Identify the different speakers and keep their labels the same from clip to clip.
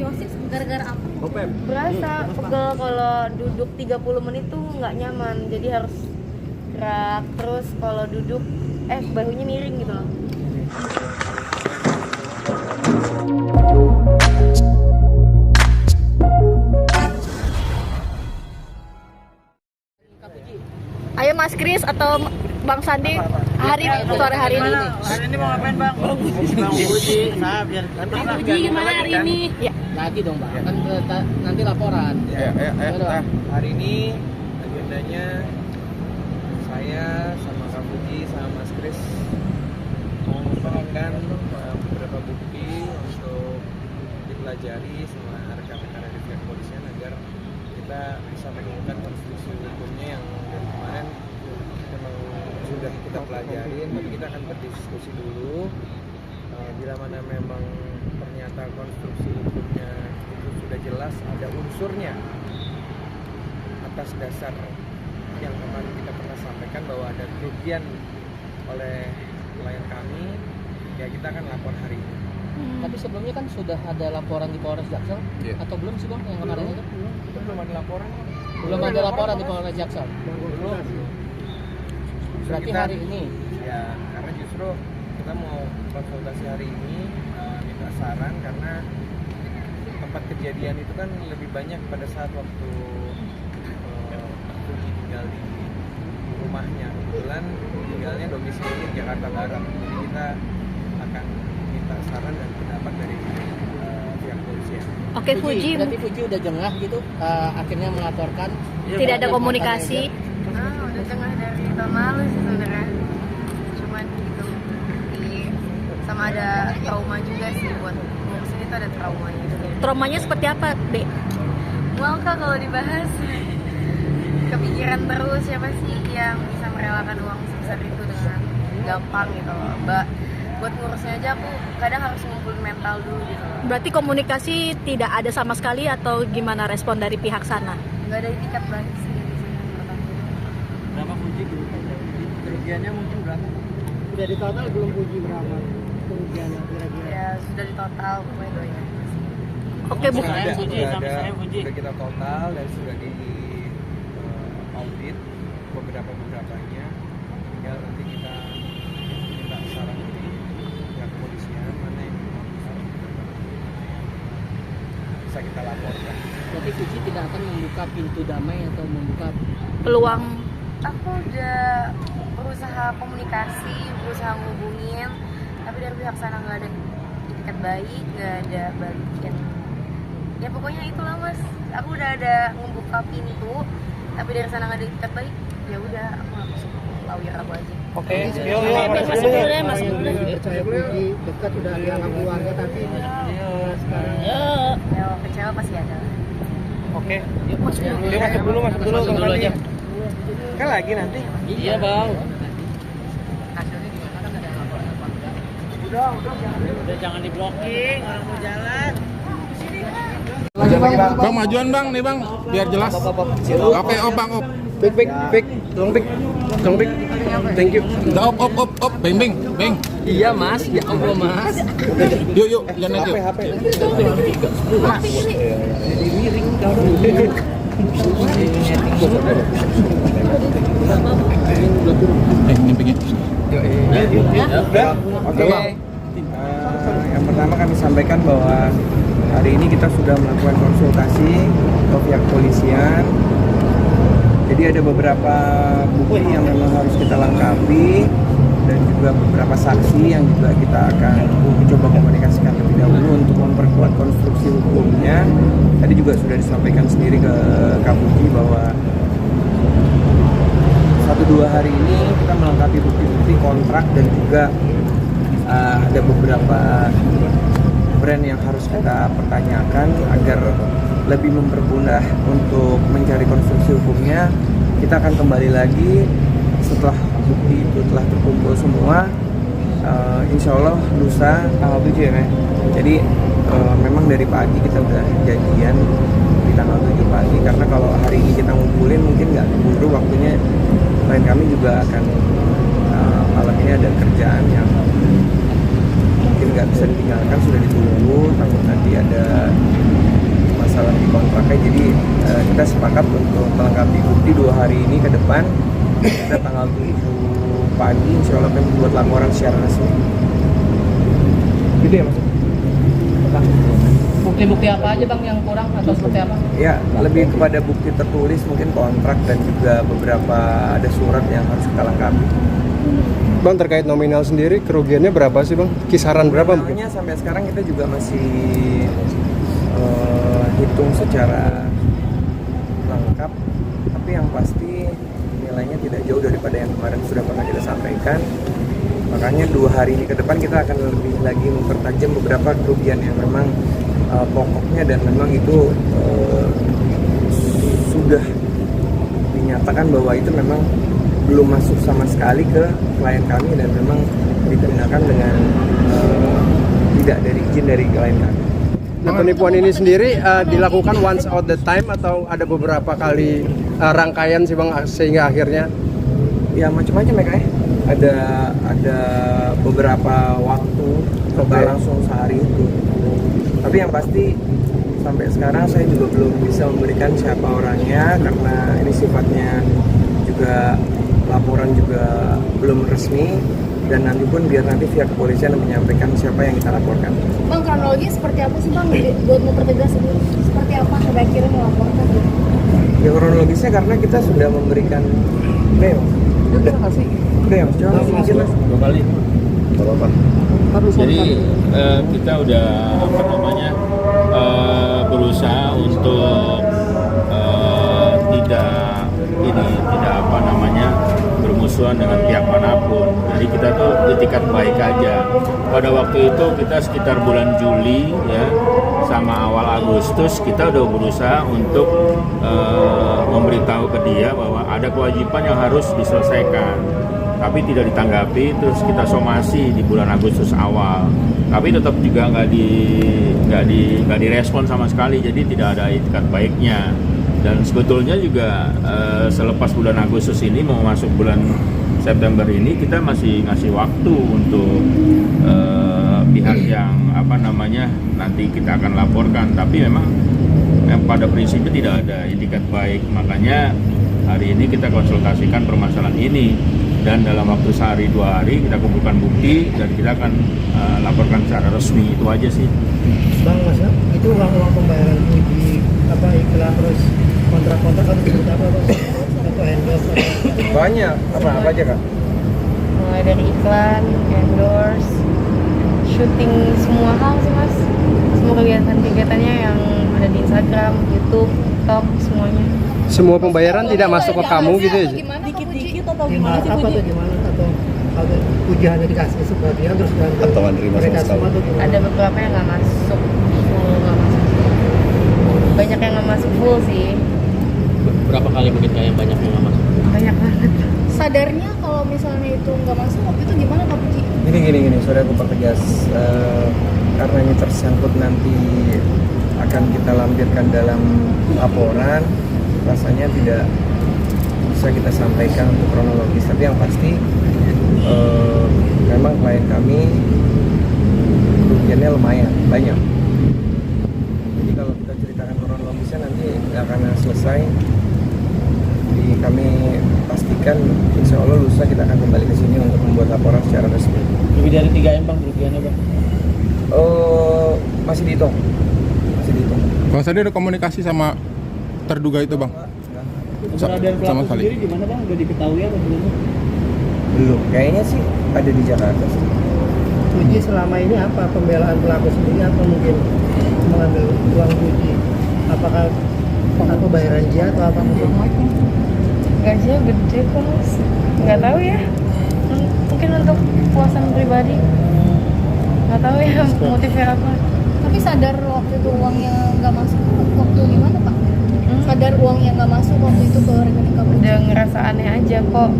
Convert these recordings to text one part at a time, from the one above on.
Speaker 1: skoliosis gara-gara apa?
Speaker 2: Berasa pegel kalau duduk 30 menit tuh nggak nyaman, jadi harus gerak. Terus kalau duduk bahunya miring gitu loh. Ayo Mas Kris atau Bang Sandi sore hari ini.
Speaker 3: Hari ini mau ngapain Bang? Bang Puji, nah biar
Speaker 1: Bang Puji gimana hari ini?
Speaker 2: Ya.
Speaker 4: Lagi dong Bang, kan nanti laporan.
Speaker 3: Hari ini agendanya saya sama Kak Puji sama Mas Kris mau memberikan beberapa bukti untuk dipelajari sama rekan-rekan dari pihak kepolisian agar kita bisa menemukan konstruksi hukumnya yang dari kemarin memang sudah kita pelajarin, tapi kita akan berdiskusi dulu. Bila mana memang ternyata konstruksi hukumnya itu sudah jelas ada unsurnya atas dasar yang kemarin kita pernah sampaikan bahwa ada kerugian oleh klien kami, ya kita akan lapor hari ini.
Speaker 4: Tapi sebelumnya kan sudah ada laporan di Polres Jaksel, atau belum sih Bang yang kemarin itu?
Speaker 3: Itu belum ada laporan.
Speaker 4: Belum ada laporan di Polres Jaksel.
Speaker 3: Belum.
Speaker 4: Berarti hari ini.
Speaker 3: Ya, karena justru kita mau konsultasi hari ini, minta saran karena tempat kejadian itu kan lebih banyak pada saat waktu Puji tinggal di rumahnya. Kebetulan tinggalnya domisili di Jakarta Barat. Jadi kita akan minta saran dan pendapat dari pihak polisian.
Speaker 2: Oke Puji.
Speaker 4: Berarti Puji udah jengah gitu, akhirnya melaporkan.
Speaker 2: Tidak ada komunikasi. Udah tengah dari tahun lalu sih sebenarnya. Cuman gitu sama ada trauma juga sih buat ngurusin itu, ada traumanya. Traumanya seperti apa, Dek? Kak kalau dibahas kepikiran terus siapa sih yang bisa merelakan uang sebesar itu dengan gampang gitu loh. Buat ngurusnya aja aku kadang harus ngumpulin mental dulu gitu loh.
Speaker 1: Berarti komunikasi tidak ada sama sekali atau gimana respon dari pihak sana?
Speaker 2: Nggak ada itikat balik sih di sini.
Speaker 3: Berapa Puji kerugiannya mungkin berapa?
Speaker 4: Udah di total belum Puji berapa kerugiannya kira-kira?
Speaker 2: Ya sudah di total pokoknya doanya.
Speaker 1: Oke, Bu.
Speaker 3: Sudah kita total dan sudah di audit beberapanya. Tinggal nanti kita minta saran dari pihak kepolisian mana yang bisa kita laporkan.
Speaker 4: Berarti Puji tidak akan membuka pintu damai atau membuka
Speaker 1: Peluang
Speaker 2: Aku udah berusaha komunikasi, berusaha ngubungin, tapi dari pihak sana nggak ada itikat baik, nggak ada balikin. Ya pokoknya itulah Mas, aku udah ada membuka pintu, tapi dari sana nggak ada itikat baik. Ya udah, aku langsung lawyer aku aja.
Speaker 3: Oke,
Speaker 1: masuk dulu deh, masuk dulu deh.
Speaker 4: percaya Puji dekat udah dianggap keluarga tapi sekarang
Speaker 2: Ya kecewa pasti ada.
Speaker 3: Oke. Masuk dulu aja. Kan lagi nanti.
Speaker 4: iya Bang.
Speaker 3: Udah jangan diblocking, orang mau jalan.
Speaker 5: Bang majuan bang nih bang biar jelas. Oke bang op.
Speaker 3: Pik, tolong pik. Thank you.
Speaker 5: Udah op beng.
Speaker 4: Iya Mas, ya Allah Mas.
Speaker 5: Yuk jangan yuk.
Speaker 3: HP.
Speaker 5: Nyimpingin.
Speaker 3: Oke. Yang pertama kami sampaikan bahwa hari ini kita sudah melakukan konsultasi ke pihak kepolisian. Jadi ada beberapa bukti yang memang harus kita lengkapi dan juga beberapa saksi yang juga kita akan coba komunikasikan terlebih dahulu untuk memperkuat konstruksi hukumnya. Tadi juga sudah disampaikan sendiri ke Kak Puji bahwa 1-2 hari ini kita melengkapi bukti-bukti kontrak dan juga ada beberapa brand yang harus kita pertanyakan agar lebih mempermudah untuk mencari konstruksi hukumnya. Kita akan kembali lagi setelah bukti itu telah terkumpul semua. Insya Allah lusa tanggal 7 ya. Jadi memang dari pagi kita udah janjian di tanggal 7 pagi, karena kalau hari ini kita ngumpulin mungkin nggak keburu waktunya. Klien kami juga akan malam ini ada kerjaan yang mungkin nggak bisa ditinggalkan, sudah ditunggu, takut nanti ada masalah di kontraknya. Jadi kita sepakat untuk melengkapi bukti 2 hari ini ke depan. Kita tanggal 7 pagi insya Allah akan membuat laporan secara resmi. Gitu ya Mas?
Speaker 4: Bukti-bukti apa aja bang yang kurang atau seperti apa?
Speaker 3: Ya, lebih kepada bukti tertulis, mungkin kontrak dan juga beberapa ada surat yang harus kita lengkapi.
Speaker 6: Bang, terkait nominal sendiri kerugiannya berapa sih bang? Kisaran berapa mungkin?
Speaker 3: Nominalnya sampai sekarang kita juga masih hitung secara lengkap, tapi yang pasti nilainya tidak jauh daripada yang kemarin sudah pernah kita sampaikan. Makanya 2 hari ini ke depan kita akan lebih lagi mempertajam beberapa kerugian yang memang pokoknya dan memang itu sudah dinyatakan bahwa itu memang belum masuk sama sekali ke klien kami dan memang dikenakan dengan tidak dari izin dari klien kami.
Speaker 6: Nah, penipuan ini sendiri dilakukan once all the time atau ada beberapa kali rangkaian sih bang sehingga akhirnya?
Speaker 3: Ya macam-macam ya Kak. Ada beberapa waktu nggak langsung sehari itu. Tapi yang pasti sampai sekarang saya juga belum bisa memberikan siapa orangnya karena ini sifatnya juga laporan juga belum resmi dan nanti pun biar nanti pihak kepolisian menyampaikan siapa yang kita laporkan.
Speaker 1: Bang, kronologi seperti apa sih Bang buat mempertegas ini? Seperti apa sampai akhirnya melaporkan?
Speaker 3: Ya kronologisnya karena kita sudah memberikan udah coba sedikit Mas.
Speaker 5: 2 kali. Jadi kita udah berusaha untuk tidak bermusuhan dengan pihak manapun. Jadi kita tuh itikat baik aja. Pada waktu itu kita sekitar bulan Juli ya sama awal Agustus kita udah berusaha untuk memberitahu ke dia bahwa ada kewajiban yang harus diselesaikan. Tapi tidak ditanggapi, terus kita somasi di bulan Agustus awal. Tapi tetap juga nggak direspon sama sekali, jadi tidak ada itikat baiknya. Dan sebetulnya juga selepas bulan Agustus ini mau masuk bulan September ini kita masih ngasih waktu untuk pihak yang nanti kita akan laporkan. Tapi memang pada prinsipnya tidak ada itikat baik, makanya hari ini kita konsultasikan permasalahan ini. Dan dalam waktu sehari 2 hari kita kumpulkan bukti dan kita akan laporkan secara resmi. Itu aja sih.
Speaker 7: Bang, Mas, itu uang pembayaran uji iklan terus kontrak-kontrak atau seperti apa bang? Atau endorse?
Speaker 3: Banyak apa aja Kak?
Speaker 2: Mulai dari iklan, endorse, syuting, semua hal sih Mas. Semua kegiatan-kegiatannya yang ada di Instagram, YouTube, TikTok, semuanya.
Speaker 6: Semua pembayaran tidak masuk ke kamu gitu ya?
Speaker 1: Dikit-dikit atau
Speaker 7: Gimana
Speaker 1: gimana sih
Speaker 7: apa
Speaker 1: Puji?
Speaker 7: atau gimana atau uji hanya dikasih sebagian terus ganti
Speaker 5: Atau menerima
Speaker 7: mereka
Speaker 5: sama
Speaker 7: semua tuh gimana?
Speaker 2: Ada beberapa yang nggak masuk full, banyak yang nggak masuk full sih,
Speaker 4: Berapa kali mungkin kayak banyak yang nggak masuk?
Speaker 2: banyak banget.
Speaker 1: Sadarnya kalau misalnya itu nggak masuk waktu itu gimana Kak Puji?
Speaker 3: Gini, sudah aku pertegas karena ini tersangkut nanti akan kita lampirkan dalam laporan, rasanya tidak bisa kita sampaikan untuk kronologis. Tapi yang pasti memang klien kami kerugiannya lumayan banyak. Jadi kalau kita ceritakan kronologisnya nanti nggak akan selesai. Jadi kami pastikan insya Allah lusa kita akan kembali ke sini untuk membuat laporan secara resmi.
Speaker 4: Lebih dari 3 M bang kerugiannya bang?
Speaker 3: Masih dihitung.
Speaker 5: Bang Sandi ada komunikasi sama terduga itu bang?
Speaker 4: Keberadaan
Speaker 5: Sama
Speaker 4: pelaku
Speaker 5: sekali.
Speaker 4: sendiri gimana bang? Udah diketahui atau belum?
Speaker 3: Belum, kayaknya sih ada di Jakarta sih.
Speaker 7: Uji selama ini apa pembelaan pelaku sendiri atau mungkin mengambil uang uji? Apakah atau bayaran dia atau apa mungkin?
Speaker 2: Gajinya gede kok Mas, nggak tahu ya. Mungkin untuk puasan pribadi, nggak tahu ya motifnya apa.
Speaker 1: Tapi sadar waktu itu uangnya nggak masuk waktu gimana Pak? Sadar uangnya nggak masuk waktu itu ke rekening Kak Puji?
Speaker 2: Udah ngerasa aneh aja kok,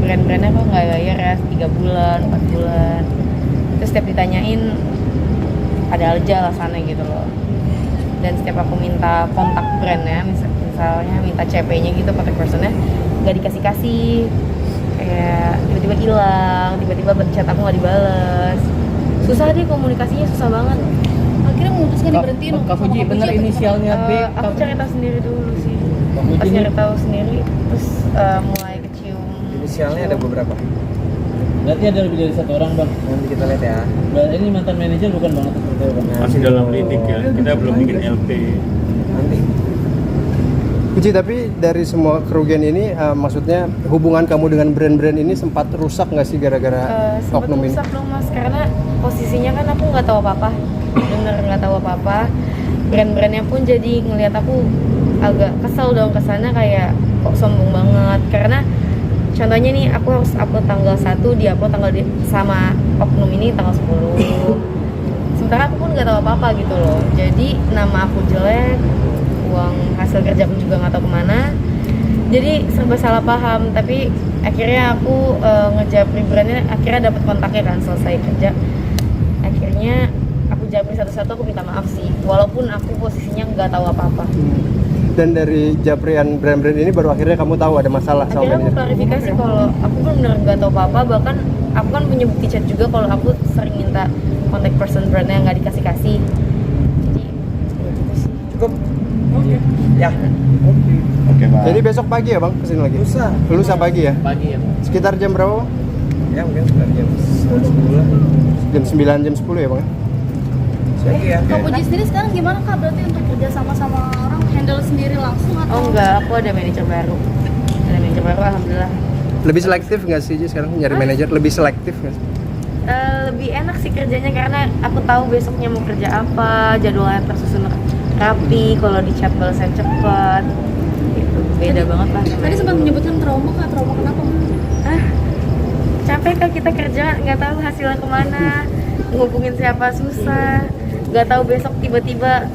Speaker 2: brand-brandnya kok nggak bayar ya 3 bulan, 4 bulan. Terus setiap ditanyain ada aja alasannya gitu loh. Dan setiap aku minta kontak brandnya, misalnya minta CP-nya gitu, kontak personnya, nggak dikasih-kasih. Kayak tiba-tiba hilang, tiba-tiba chat aku nggak dibales. Susah deh komunikasinya, susah banget.
Speaker 1: akhirnya memutuskan diberhentiin.
Speaker 4: Kak Fuji, bener inisialnya B.
Speaker 2: Aku cari tahu sendiri dulu sih.
Speaker 4: Kak Fuji
Speaker 2: Pas
Speaker 4: ini
Speaker 2: cari tahu sendiri, terus mulai kecium.
Speaker 3: Inisialnya ada beberapa.
Speaker 4: berarti ada lebih dari satu orang bang.
Speaker 3: Nanti kita lihat ya.
Speaker 4: Berarti ini mantan manajer bukan bang atau seperti apa?
Speaker 5: Masih dalam lidik ya, kita belum bikin LP.
Speaker 3: Nanti.
Speaker 6: Puji, tapi dari semua kerugian ini, maksudnya hubungan kamu dengan brand-brand ini sempat rusak nggak sih gara-gara
Speaker 2: Sempat
Speaker 6: oknum ini?
Speaker 2: rusak dong mas, karena posisinya kan aku nggak tahu apa-apa, bener nggak tahu apa-apa. Brand-brandnya pun jadi ngelihat aku agak kesel dong kesana, kayak kok sombong banget. Karena contohnya nih, aku harus upload tanggal 1, dia upload sama oknum ini tanggal 10. Sementara aku pun nggak tahu apa-apa gitu loh. Jadi nama aku jelek, uang hasil kerja aku juga nggak tahu kemana. Jadi serba salah paham. Tapi akhirnya aku ngejapri brandnya, akhirnya dapat kontaknya kan selesai kerja. Akhirnya aku japri satu-satu, aku minta maaf sih, walaupun aku posisinya nggak tahu apa-apa.
Speaker 6: Dan dari japrian brand-brand ini baru akhirnya kamu tahu ada masalah sama
Speaker 2: Akhirnya aku
Speaker 6: manajer.
Speaker 2: klarifikasi kalau aku benar-benar nggak tahu apa-apa. Bahkan aku kan punya bukti chat juga kalau aku sering minta contact person brandnya nggak dikasih-kasih. Jadi ya gitu sih.
Speaker 3: Cukup. Ya.
Speaker 5: Oke, Bang.
Speaker 6: Jadi besok pagi ya bang kesini lagi? Lusa pagi ya?
Speaker 4: Pagi ya bang.
Speaker 6: Sekitar jam berapa bang?
Speaker 3: Ya mungkin sekitar jam 10 lah.
Speaker 6: Jam 9, jam 10 ya bang?
Speaker 3: Pagi ya.
Speaker 1: Kak Puji sendiri sekarang gimana Kak, berarti untuk kerja sama orang, handle sendiri langsung atau?
Speaker 2: Oh enggak, aku ada manajer baru. Ada manajer baru, alhamdulillah.
Speaker 6: Lebih selektif nggak sih Ji, sekarang nyari manajer? Lebih selektif nggak sih?
Speaker 2: Lebih enak sih kerjanya karena aku tahu besoknya mau kerja apa, jadwalnya tersusun rapi, kalau di chat balasnya cepat. Gitu. Beda banget lah.
Speaker 1: Tadi sempat menyebutkan trauma Kak, trauma kenapa?
Speaker 2: Capek Kak, kita kerja nggak tahu hasilnya kemana, ngubungin siapa susah, nggak tahu besok tiba-tiba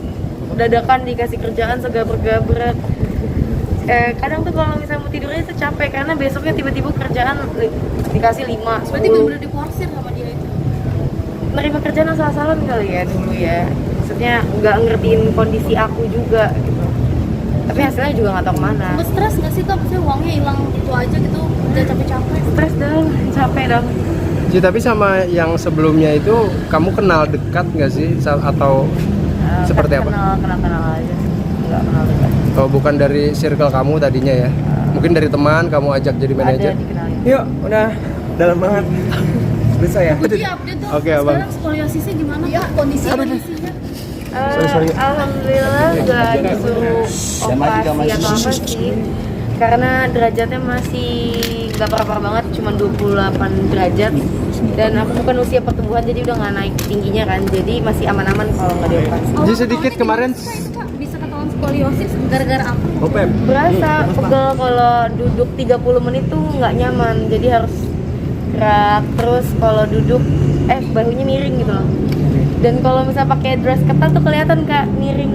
Speaker 2: dadakan dikasih kerjaan segabrek-gabrek. Kadang tuh kalau misalnya mau tidurnya itu capek karena besoknya tiba-tiba kerjaan dikasih 5, 10.
Speaker 1: Berarti benar-benar diforsir sama dia itu.
Speaker 2: Nerima kerjaan asal-asalan kali ya dulu ya, maksudnya nggak ngertiin kondisi aku juga gitu. Tapi hasilnya juga nggak tahu kemana.
Speaker 1: Sempet stres nggak sih Kak, maksudnya uangnya hilang itu aja gitu, udah capek-capek.
Speaker 2: Stres dong, capek dong.
Speaker 6: Ji, tapi sama yang sebelumnya itu kamu kenal dekat nggak sih atau seperti apa?
Speaker 2: Kenal aja sih, nggak kenal dekat.
Speaker 6: Oh, bukan dari circle kamu tadinya ya? Mungkin dari teman kamu ajak jadi manajer?
Speaker 2: Ada dikenalin.
Speaker 3: Yuk, udah dalam banget. Bisa ya?
Speaker 1: Puji update dong,
Speaker 6: Oke, Abang.
Speaker 1: sekarang skoliosisnya gimana Kak, kondisinya?
Speaker 2: Alhamdulillah nggak disuruh operasi atau apa sih, karena derajatnya masih nggak parah-parah banget, cuma 28 derajat, dan aku bukan usia pertumbuhan jadi udah nggak naik tingginya kan, jadi masih aman-aman kalau nggak dioperasi.
Speaker 6: Ji, sedikit kemarin
Speaker 1: Bisa ketahuan skoliosis gara-gara apa?
Speaker 6: Opep.
Speaker 2: Berasa pegel kalau duduk 30 menit tuh nggak nyaman, jadi harus gerak terus. Kalau duduk bahunya miring gitu loh, dan kalau misalnya pakai dress ketat tuh kelihatan Kak miring.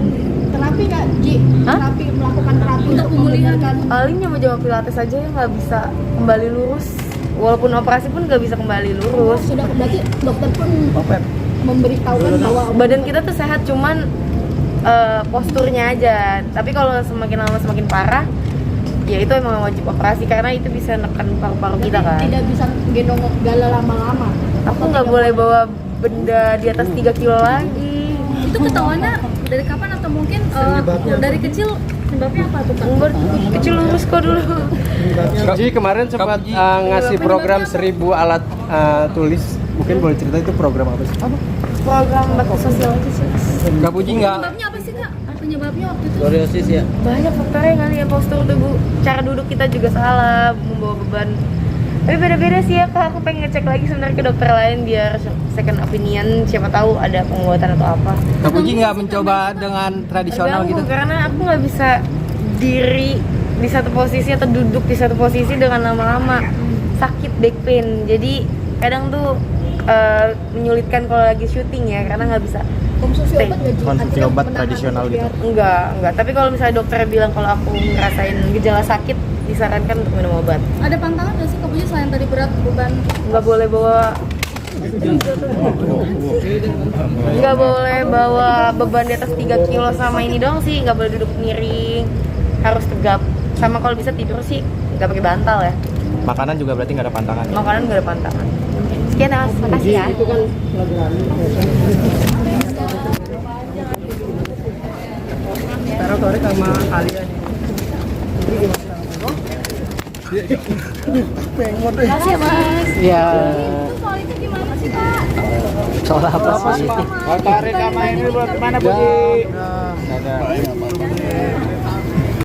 Speaker 1: Terapi Kak Ji,
Speaker 2: Hah?
Speaker 1: terapi, melakukan terapi untuk pemulihan kan?
Speaker 2: Paling nyoba pilates aja yang nggak bisa kembali lurus, walaupun operasi pun nggak bisa kembali lurus.
Speaker 1: Sudah, berarti dokter pun memberitahukan bahwa
Speaker 2: Badan kita tuh sehat, cuman posturnya aja. Tapi kalau semakin lama semakin parah, ya itu emang wajib operasi karena itu bisa neken paru-paru kita kan.
Speaker 1: tidak bisa gendong gala lama-lama.
Speaker 2: Aku nggak boleh bawa benda di atas 3 kilo lagi.
Speaker 1: Itu ketahuannya dari kapan atau mungkin dari kecil penyebabnya apa tuh Kak?
Speaker 2: Umur kecil lurus kok dulu.
Speaker 6: Ji, kemarin sempat ngasih program 1000 alat tulis. Mungkin boleh cerita itu program apa sih?
Speaker 2: Program bakti sosial aja sih.
Speaker 6: Kak Puji nggak?
Speaker 1: Penyebabnya apa sih Kak? Penyebabnya waktu itu?
Speaker 4: Skoliosis ya.
Speaker 2: Banyak faktornya kali ya, postur tubuh, cara duduk kita juga salah, membawa beban. Tapi beda-beda sih ya Kak, aku pengen ngecek lagi sebenarnya ke dokter lain biar second opinion, siapa tahu ada pengobatan atau apa.
Speaker 7: Kak Puji nggak mencoba dengan tradisional
Speaker 2: Terganggu,
Speaker 7: gitu?
Speaker 2: karena aku nggak bisa diri di satu posisi atau duduk di satu posisi dengan lama-lama, sakit back pain. Jadi kadang tuh menyulitkan kalau lagi syuting ya, karena nggak bisa.
Speaker 1: Konsumsi
Speaker 2: Stay.
Speaker 1: obat nggak Ji?
Speaker 7: Konsumsi
Speaker 1: Artinya
Speaker 7: obat
Speaker 1: menangani
Speaker 7: tradisional gitu?
Speaker 1: biar-
Speaker 2: Enggak. Tapi kalau misalnya dokter bilang kalau aku ngerasain gejala sakit, disarankan untuk minum obat.
Speaker 1: Ada pantangan nggak sih Kak Puji selain tadi berat beban?
Speaker 2: Nggak boleh bawa beban di atas 3 kilo sama ini dong sih, nggak boleh duduk miring, harus tegap. Sama kalau bisa tidur sih nggak pakai bantal ya.
Speaker 7: Makanan juga berarti nggak ada pantangan?
Speaker 2: Makanan nggak ada pantangan. Sekian Mas, makasih ya.
Speaker 7: sama kalian. Ini gimana? Pengen deh.
Speaker 1: Makasih ya Mas.
Speaker 4: Iya.
Speaker 1: Itu soal itu gimana sih Pak?
Speaker 4: Soal apa sih?
Speaker 5: Tarik sama ini buat mana, Puji?
Speaker 4: Dadah.